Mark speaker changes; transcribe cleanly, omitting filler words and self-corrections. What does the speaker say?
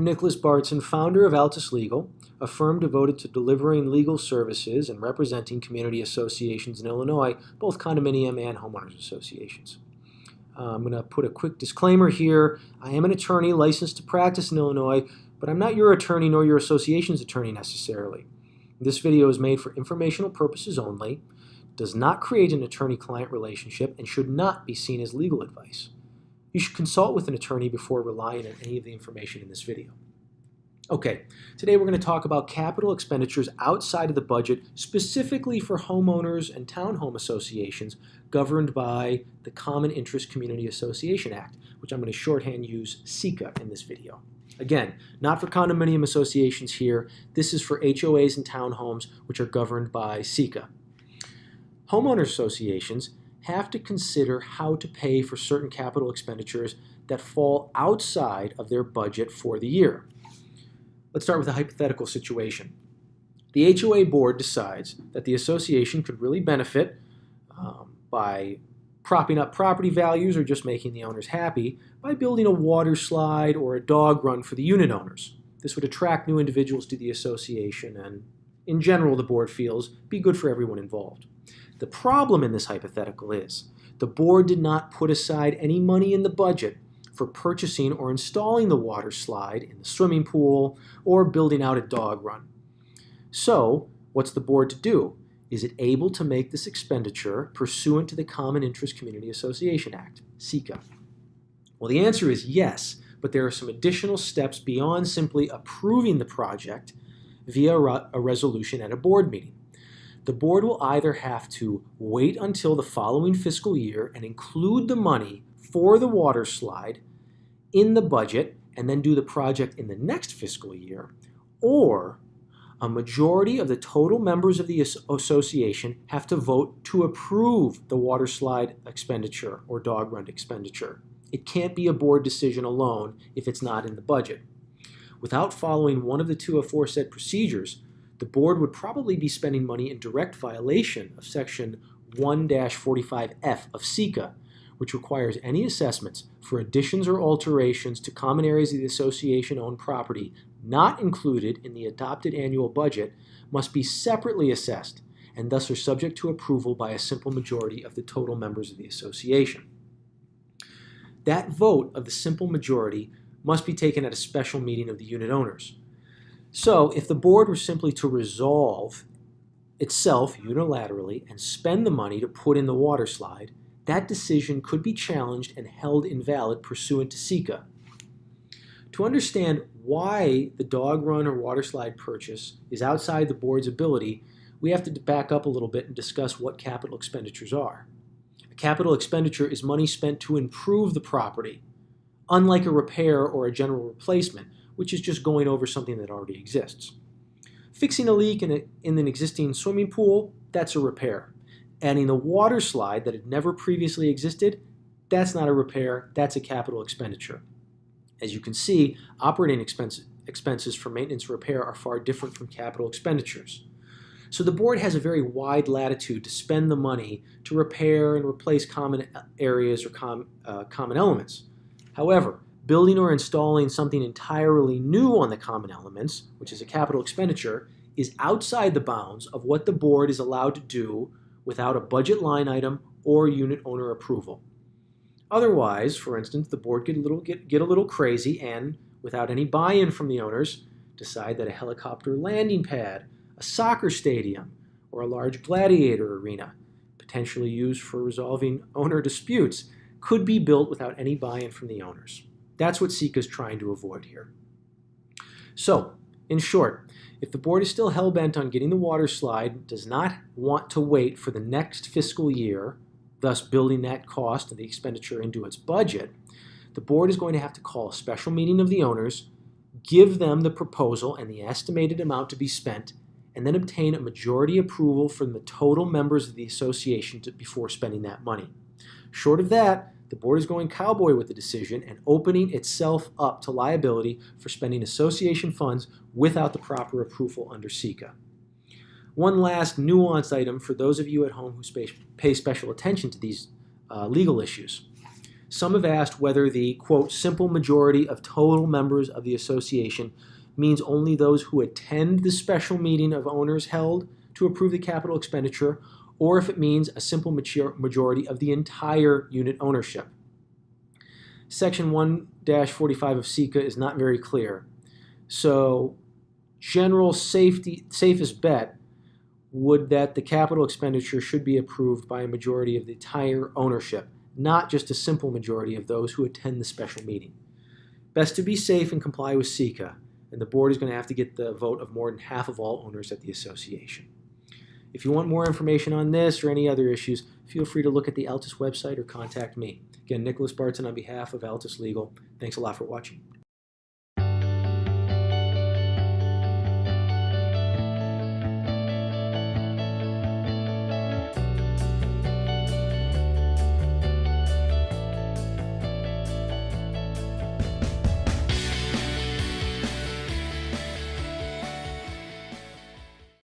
Speaker 1: I'm Nicholas Bartson, founder of Altus Legal, a firm devoted to delivering legal services and representing community associations in Illinois, both condominium and homeowners associations. I'm going to put a quick disclaimer here. I am an attorney licensed to practice in Illinois, but I'm not your attorney nor your association's attorney necessarily. This video is made for informational purposes only, does not create an attorney-client relationship, and should not be seen as legal advice. You should consult with an attorney before relying on any of the information in this video. Okay, today we're going to talk about capital expenditures outside of the budget, specifically for homeowners and townhome associations governed by the Common Interest Community Association Act, which I'm going to shorthand use CICA in this video. Again, not for condominium associations here. This is for HOAs and townhomes, which are governed by CICA. Homeowner associations have to consider how to pay for certain capital expenditures that fall outside of their budget for the year. Let's start with a hypothetical situation. The HOA board decides that the association could really benefit by propping up property values or just making the owners happy by building a water slide or a dog run for the unit owners. This would attract new individuals to the association and, in general, the board feels be good for everyone involved. The problem in this hypothetical is the board did not put aside any money in the budget for purchasing or installing the water slide in the swimming pool or building out a dog run. So, what's the board to do? Is it able to make this expenditure pursuant to the Common Interest Community Association Act, CICA? Well, the answer is yes, but there are some additional steps beyond simply approving the project via a resolution at a board meeting. The board will either have to wait until the following fiscal year and include the money for the water slide in the budget and then do the project in the next fiscal year, or a majority of the total members of the association have to vote to approve the water slide expenditure or dog run expenditure. It can't be a board decision alone if it's not in the budget. Without following one of the two aforesaid procedures, the board would probably be spending money in direct violation of Section 1-45F of CICA, which requires any assessments for additions or alterations to common areas of the association-owned property not included in the adopted annual budget must be separately assessed and thus are subject to approval by a simple majority of the total members of the association. That vote of the simple majority must be taken at a special meeting of the unit owners. So, if the board were simply to resolve itself unilaterally and spend the money to put in the water slide, that decision could be challenged and held invalid pursuant to CICA. To understand why the dog run or water slide purchase is outside the board's ability, we have to back up a little bit and discuss what capital expenditures are. A capital expenditure is money spent to improve the property, unlike a repair or a general replacement, which is just going over something that already exists. Fixing a leak in an existing swimming pool, that's a repair. Adding a water slide that had never previously existed, that's not a repair, that's a capital expenditure. As you can see, operating expenses for maintenance and repair are far different from capital expenditures. So the board has a very wide latitude to spend the money to repair and replace common areas or common elements. However, building or installing something entirely new on the common elements, which is a capital expenditure, is outside the bounds of what the board is allowed to do without a budget line item or unit owner approval. Otherwise, for instance, the board could get a little crazy and, without any buy-in from the owners, decide that a helicopter landing pad, a soccer stadium, or a large gladiator arena, potentially used for resolving owner disputes, could be built without any buy-in from the owners. That's what CICA is trying to avoid here. So, in short, if the board is still hell-bent on getting the water slide, does not want to wait for the next fiscal year, thus building that cost of the expenditure into its budget, the board is going to have to call a special meeting of the owners, give them the proposal and the estimated amount to be spent, and then obtain a majority approval from the total members of the association before spending that money. Short of that, the board is going cowboy with the decision and opening itself up to liability for spending association funds without the proper approval under CICA. One last nuanced item for those of you at home who pay special attention to these legal issues. Some have asked whether the, quote, simple majority of total members of the association means only those who attend the special meeting of owners held to approve the capital expenditure, or if it means a simple majority of the entire unit ownership. Section 1-45 of SECA is not very clear. So general safest bet would that the capital expenditure should be approved by a majority of the entire ownership, not just a simple majority of those who attend the special meeting. Best to be safe and comply with SECA, and the board is going to have to get the vote of more than half of all owners at the association. If you want more information on this or any other issues, feel free to look at the Altus website or contact me. Again, Nicholas Barton on behalf of Altus Legal. Thanks a lot for watching.